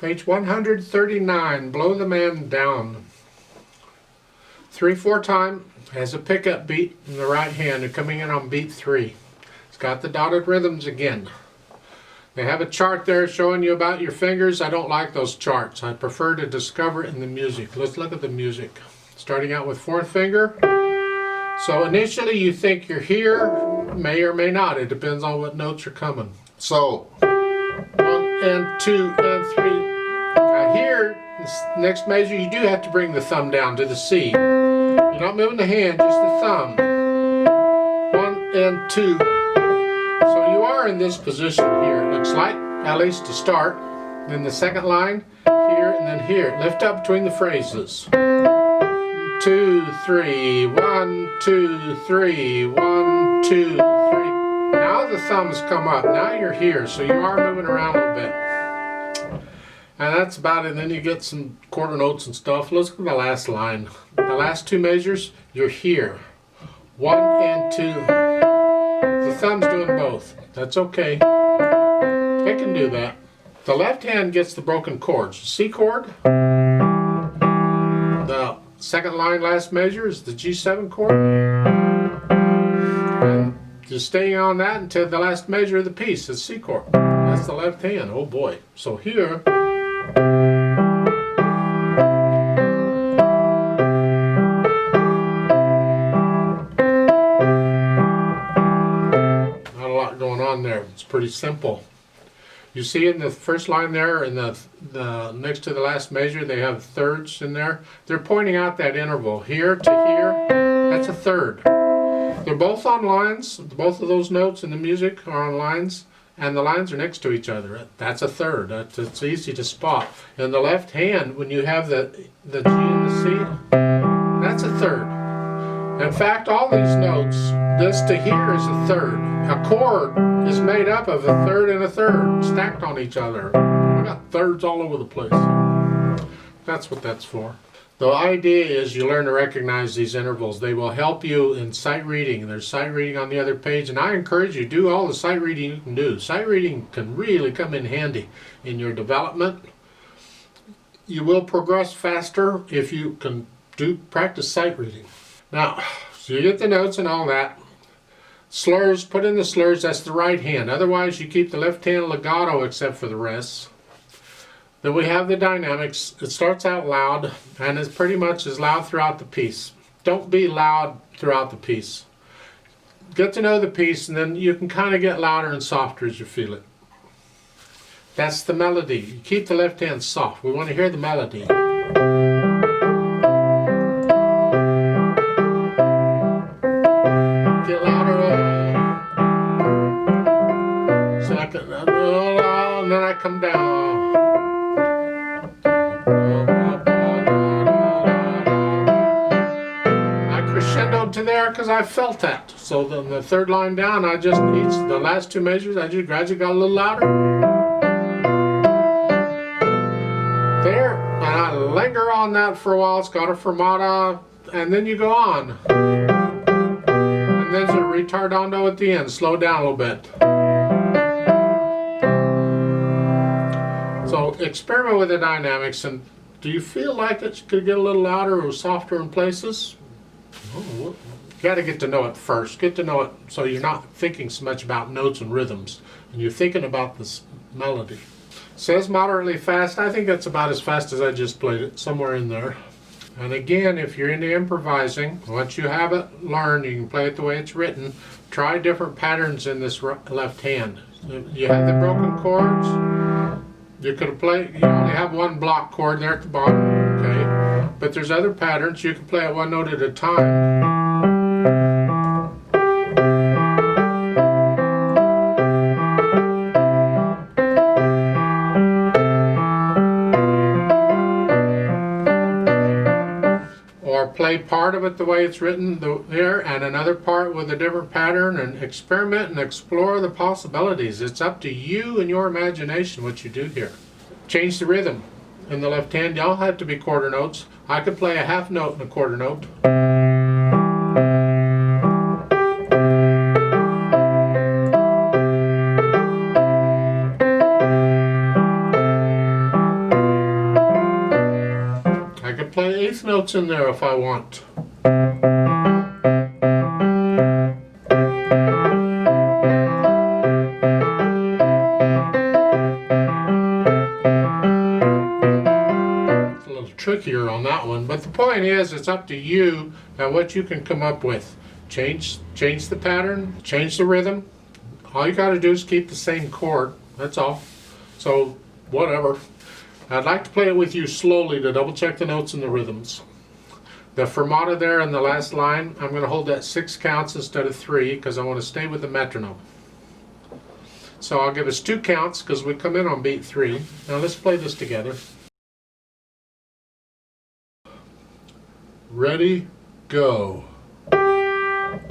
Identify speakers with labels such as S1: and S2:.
S1: Page 139, Blow the Man Down. 3/4 time has a pickup beat in the right hand and coming in on beat 3. It's got the dotted rhythms again. They have a chart there showing you about your fingers. I don't like those charts. I prefer to discover it in the music. Let's look at the music. Starting out with 4th finger. So initially you think you're here, may or may not. It depends on what notes are coming. So 1 and 2 and 3. Now here, this next measure, you do have to bring the thumb down to the C. You're not moving the hand, just the thumb. 1 and 2. So you are in this position here, it looks like, at least to start. Then the second line, here and then here. Lift up between the phrases. 2, 3, 1, 2, 3, 1, 2, 3. Now the thumbs come up. Now you're here, so you are moving around a little bit. And that's about it. And then you get some quarter notes and stuff. Let's look at the last line. The last 2 measures, you're here. 1 and 2. The thumb's doing both. That's okay. It can do that. The left hand gets the broken chords. C chord. The second line, last measure, is the G7 chord. And just staying on that until the last measure of the piece is C chord. That's the left hand. Oh boy. So here. Not a lot going on there. It's pretty simple. You see in the first line there, in the next to the last measure, they have thirds in there. They're pointing out that interval here to here. That's a third. They're both on lines. Both of those notes in the music are on lines, and the lines are next to each other. That's a third. It's easy to spot. In the left hand, when you have the G and the C, that's a third. In fact, all these notes, this to here is a third. A chord is made up of a third and a third, stacked on each other. We got thirds all over the place. That's what that's for. The idea is you learn to recognize these intervals. They will help you in sight reading. There's sight reading on the other page, and I encourage you to do all the sight reading you can do. Sight reading can really come in handy in your development. You will progress faster if you can practice sight reading. Now, so you get the notes and all that. Slurs, put in the slurs, that's the right hand. Otherwise, you keep the left hand legato except for the rest. Then we have the dynamics. It starts out loud, and it's pretty much as loud throughout the piece. Don't be loud throughout the piece. Get to know the piece, and then you can kind of get louder and softer as you feel it. That's the melody. You keep the left hand soft. We want to hear the melody. Get louder. Second, and then I come down. I crescendoed to there because I felt that. So then the third line down, the last 2 measures, I just gradually got a little louder. There, and I linger on that for a while. It's got a fermata, and then you go on. And there's a ritardando at the end. Slow down a little bit. So experiment with the dynamics, and do you feel like it could get a little louder or softer in places? You got to get to know it first. Get to know it so you're not thinking so much about notes and rhythms, and you're thinking about this melody. Says moderately fast. I think that's about as fast as I just played it, somewhere in there. And again, if you're into improvising, once you have it learned, you can play it the way it's written. Try different patterns in this left hand. You have the broken chords. You could play, you only have one block chord there at the bottom, okay? But there's other patterns. You can play it one note at a time. Or play part of it the way it's written there and another part with a different pattern, and experiment and explore the possibilities. It's up to you and your imagination what you do here. Change the rhythm. In the left hand, y'all have to be quarter notes. I could play a half note and a quarter note. play eighth notes in there if I want. It's a little trickier on that one, but the point is it's up to you and what you can come up with. Change the pattern, change the rhythm. All you got to do is keep the same chord, that's all. So whatever. I'd like to play it with you slowly to double check the notes and the rhythms. The fermata there in the last line, I'm going to hold that 6 counts instead of 3 because I want to stay with the metronome. So I'll give us 2 counts because we come in on beat 3. Now let's play this together. Ready, go. 1,